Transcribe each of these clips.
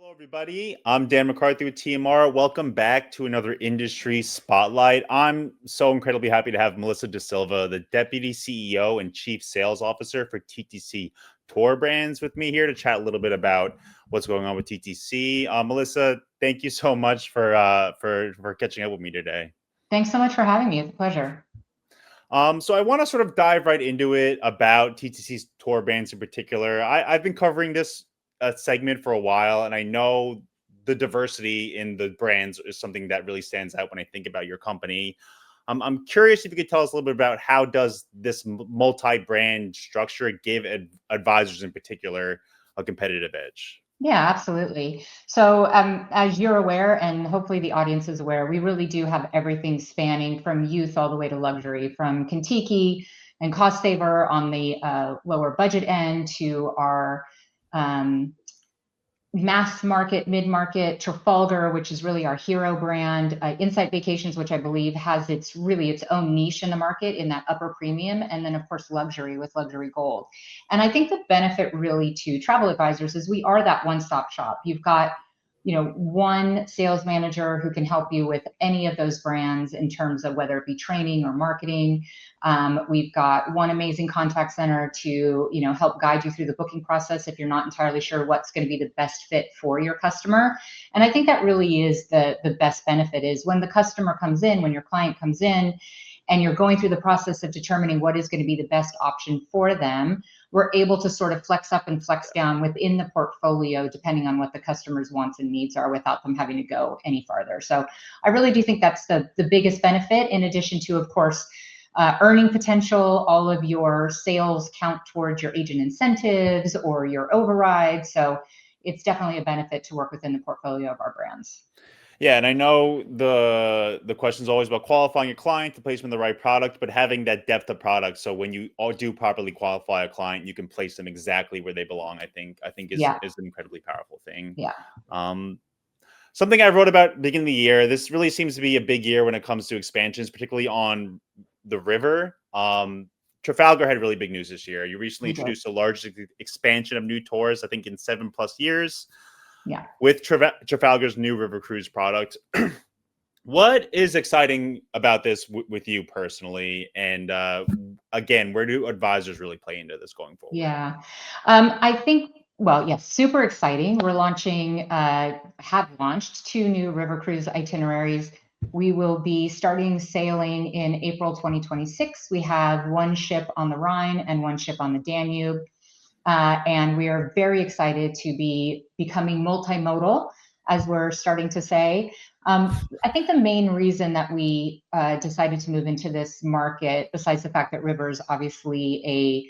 Hello, everybody. I'm Dan McCarthy with TMR. Welcome back to another industry spotlight. I'm so incredibly happy to have Melissa De Silva, the Deputy CEO and Chief Sales Officer for TTC Tour Brands, with me here to chat a little bit about what's going on with TTC. Melissa, thank you so much for catching up with me today. Thanks so much for having me. It's a pleasure. So I want to sort of dive right into it about TTC's tour brands in particular. I've been covering this segment for a while, and I know the diversity in the brands is something that really stands out when I think about your company. I'm curious if you could tell us a little bit about how does this multi-brand structure give advisors in particular a competitive edge? Yeah, absolutely. So, as you're aware, and hopefully the audience is aware, we really do have everything spanning from youth all the way to luxury, from Kentucky and Cost Saver on the lower budget end to our mass market, mid-market, Trafalgar, which is really our hero brand, Insight Vacations, which I believe has its own niche in the market in that upper premium, and then of course luxury with Luxury Gold. And I think the benefit really to travel advisors is we are that one-stop shop. You've got one sales manager who can help you with any of those brands in terms of whether it be training or marketing. We've got one amazing contact center to help guide you through the booking process if you're not entirely sure what's going to be the best fit for your customer. And I think that really is the best benefit is when the customer comes in, when your client comes in, and you're going through the process of determining what is going to be the best option for them, we're able to sort of flex up and flex down within the portfolio, depending on what the customer's wants and needs are without them having to go any farther. So I really do think that's the biggest benefit, in addition to, of course, earning potential. All of your sales count towards your agent incentives or your overrides. So it's definitely a benefit to work within the portfolio of our brands. Yeah, and I know the question is always about qualifying your client, the placement of the right product, but having that depth of product, so when you all do properly qualify a client, you can place them exactly where they belong. I think is Yeah. is an incredibly powerful thing. Yeah. Something I wrote about beginning of the year. This really seems to be a big year when it comes to expansions, particularly on the river. Trafalgar had really big news this year. You recently introduced the largest expansion of new tours, I think, in 7+ years. Yeah. With Trafalgar's new river cruise product. What is exciting about this with you personally? And again, where do advisors really play into this going forward? Yeah, I think, well, yes, super exciting. We're launching, have launched 2 new river cruise itineraries. We will be starting sailing in April 2026. We have 1 ship on the Rhine and 1 ship on the Danube. And we are very excited to be becoming multimodal, as we're starting to say. I think the main reason that we decided to move into this market, besides the fact that river is obviously a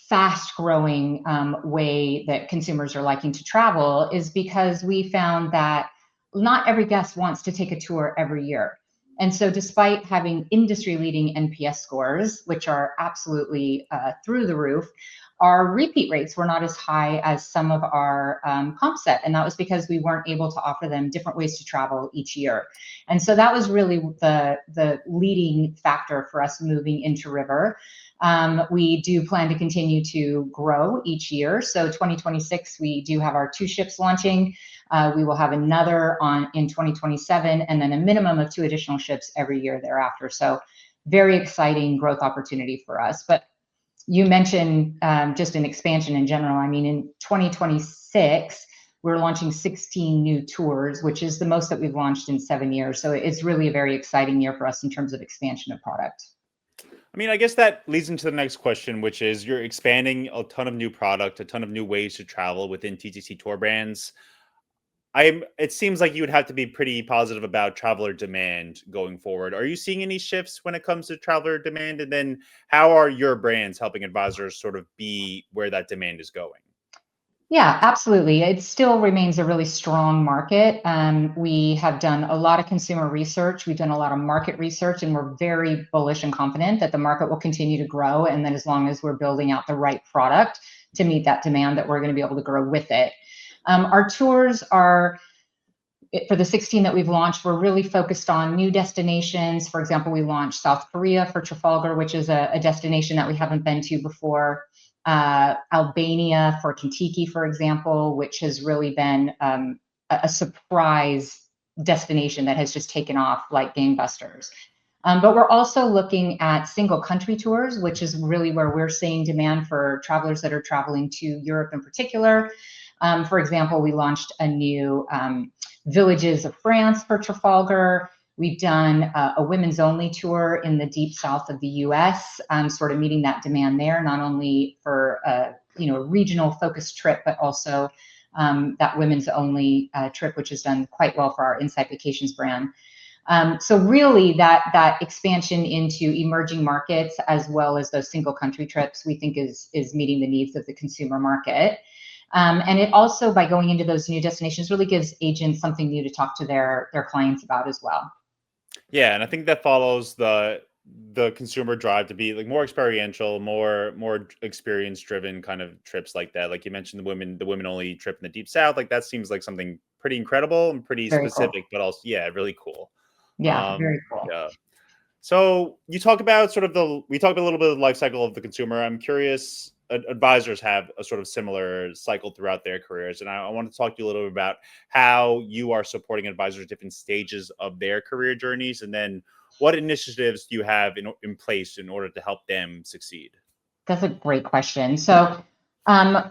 fast-growing way that consumers are liking to travel, is because we found that not every guest wants to take a tour every year. And so despite having industry-leading NPS scores, which are absolutely through the roof, our repeat rates were not as high as some of our comp set. And that was because we weren't able to offer them different ways to travel each year. And so that was really the leading factor for us moving into river. We do plan to continue to grow each year. So 2026, we do have our 2 ships launching. We will have another in 2027, and then a minimum of 2 additional ships every year thereafter. So very exciting growth opportunity for us. But you mentioned just an expansion in general. I mean, in 2026, we're launching 16 new tours, which is the most that we've launched in 7 years. So it's really a very exciting year for us in terms of expansion of product. I mean, I guess that leads into the next question, which is you're expanding a ton of new product, a ton of new ways to travel within TTC Tour Brands. It seems like you would have to be pretty positive about traveler demand going forward. Are you seeing any shifts when it comes to traveler demand? And then how are your brands helping advisors sort of be where that demand is going? Yeah, absolutely. It still remains a really strong market. We have done a lot of consumer research. We've done a lot of market research, and we're very bullish and confident that the market will continue to grow. And then as long as we're building out the right product to meet that demand, that we're going to be able to grow with it. Our tours are, for the 16 that we've launched, we're really focused on new destinations. For example, we launched South Korea for Trafalgar, which is a destination that we haven't been to before. Albania for Kentucky, for example, which has really been a surprise destination that has just taken off like gangbusters. But we're also looking at single country tours, which is really where we're seeing demand for travelers that are traveling to Europe in particular. For example, we launched a new Villages of France for Trafalgar. We've done a women's only tour in the deep south of the US, sort of meeting that demand there, not only for a regional focused trip, but also that women's only trip, which has done quite well for our Insight Vacations brand. So really that expansion into emerging markets as well as those single country trips, we think is meeting the needs of the consumer market. And it also, by going into those new destinations, really gives agents something new to talk to their clients about as well. Yeah, and I think that follows the consumer drive to be like more experiential, more experience driven kind of trips like that. Like you mentioned, the women only trip in the deep south. Like that seems like something pretty incredible and pretty Very cool. specific, but also yeah, really cool. Yeah, very cool. Yeah. So you talk about we talked a little bit of the life cycle of the consumer. I'm curious, advisors have a sort of similar cycle throughout their careers. And I want to talk to you a little bit about how you are supporting advisors at different stages of their career journeys. And then what initiatives do you have in place in order to help them succeed? That's a great question. So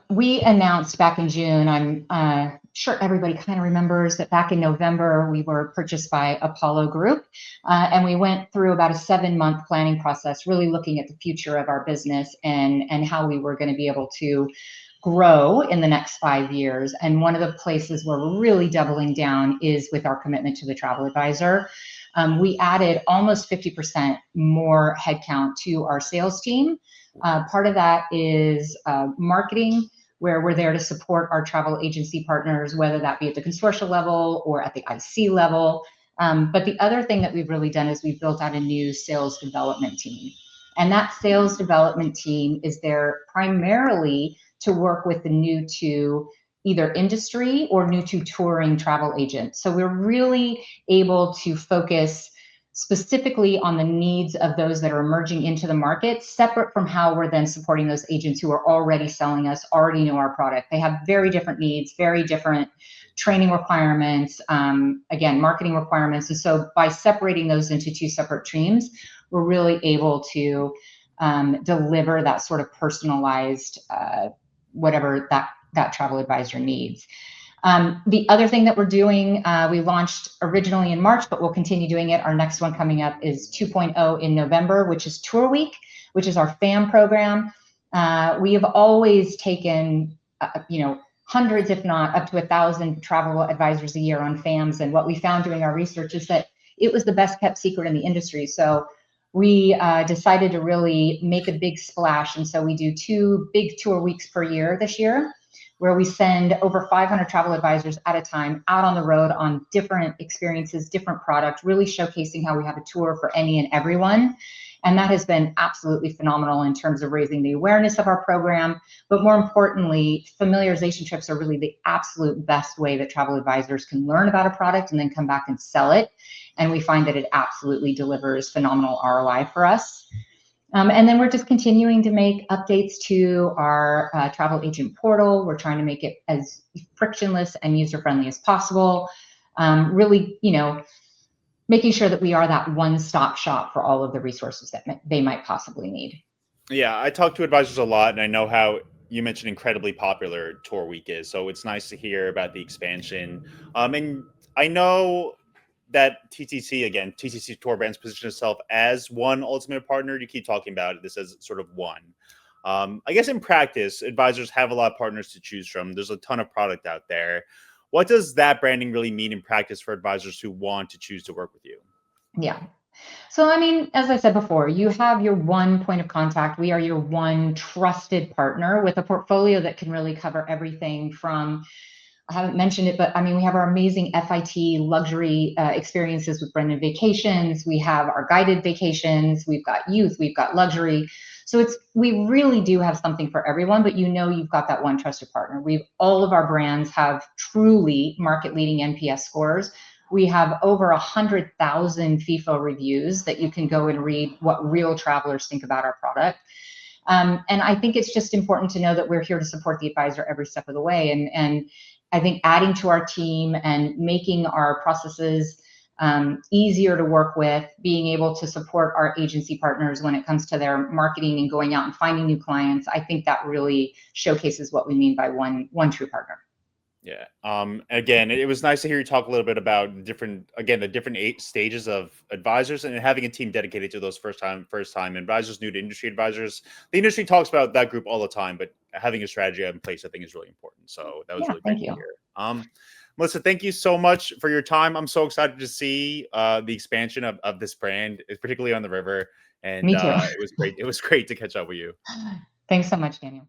we announced back in June, I'm sure everybody kind of remembers that back in November, we were purchased by Apollo Group. And we went through about a 7-month planning process, really looking at the future of our business and how we were going to be able to grow in the next 5 years. And one of the places where we're really doubling down is with our commitment to the travel advisor. We added almost 50% more headcount to our sales team. Part of that is marketing, where we're there to support our travel agency partners, whether that be at the consortia level or at the IC level. But the other thing that we've really done is we've built out a new sales development team. And that sales development team is there primarily to work with the new to either industry or new to touring travel agents. So we're really able to focus specifically on the needs of those that are emerging into the market, separate from how we're then supporting those agents who are already selling us, already know our product. They have very different needs, very different training requirements, again, marketing requirements. And so by separating those into 2 separate teams, we're really able to deliver that sort of personalized, whatever that travel advisor needs. The other thing that we're doing, we launched originally in March, but we'll continue doing it. Our next one coming up is 2.0 in November, which is Tour Week, which is our FAM program. We have always taken, hundreds, if not up to 1,000 travel advisors a year on FAMs. And what we found doing our research is that it was the best kept secret in the industry. So we decided to really make a big splash. And so we do 2 big tour weeks per year this year, where we send over 500 travel advisors at a time out on the road on different experiences, different products, really showcasing how we have a tour for any and everyone. And that has been absolutely phenomenal in terms of raising the awareness of our program. But more importantly, familiarization trips are really the absolute best way that travel advisors can learn about a product and then come back and sell it. And we find that it absolutely delivers phenomenal ROI for us. And then we're just continuing to make updates to our travel agent portal. We're trying to make it as frictionless and user-friendly as possible. Really, making sure that we are that one-stop shop for all of the resources that they might possibly need. Yeah, I talk to advisors a lot, and I know how you mentioned incredibly popular Tour Week is. So it's nice to hear about the expansion. And I know that TTC Tour Brands position itself as one ultimate partner. You keep talking about this as sort of one. I guess in practice, advisors have a lot of partners to choose from. There's a ton of product out there. What does that branding really mean in practice for advisors who want to choose to work with you? Yeah. So, I mean, as I said before, you have your one point of contact. We are your one trusted partner with a portfolio that can really cover everything from, I haven't mentioned it, but I mean, we have our amazing FIT luxury experiences with Brendan Vacations. We have our guided vacations. We've got youth. We've got luxury. So we really do have something for everyone, but you've got that one trusted partner. All of our brands have truly market leading NPS scores. We have over 100,000 FIFO reviews that you can go and read what real travelers think about our product. And I think it's just important to know that we're here to support the advisor every step of the way. And I think adding to our team and making our processes easier to work with, being able to support our agency partners when it comes to their marketing and going out and finding new clients, I think that really showcases what we mean by one true partner. Yeah. Again, it was nice to hear you talk a little bit about the different eight stages of advisors and having a team dedicated to those first time advisors, new to industry advisors. The industry talks about that group all the time, but having a strategy in place, I think, is really important. So that was Yeah, really great thank to you. hear. Melissa, thank you so much for your time. I'm so excited to see the expansion of this brand, particularly on the river. And Me too. it was great. It was great to catch up with you. Thanks so much, Daniel.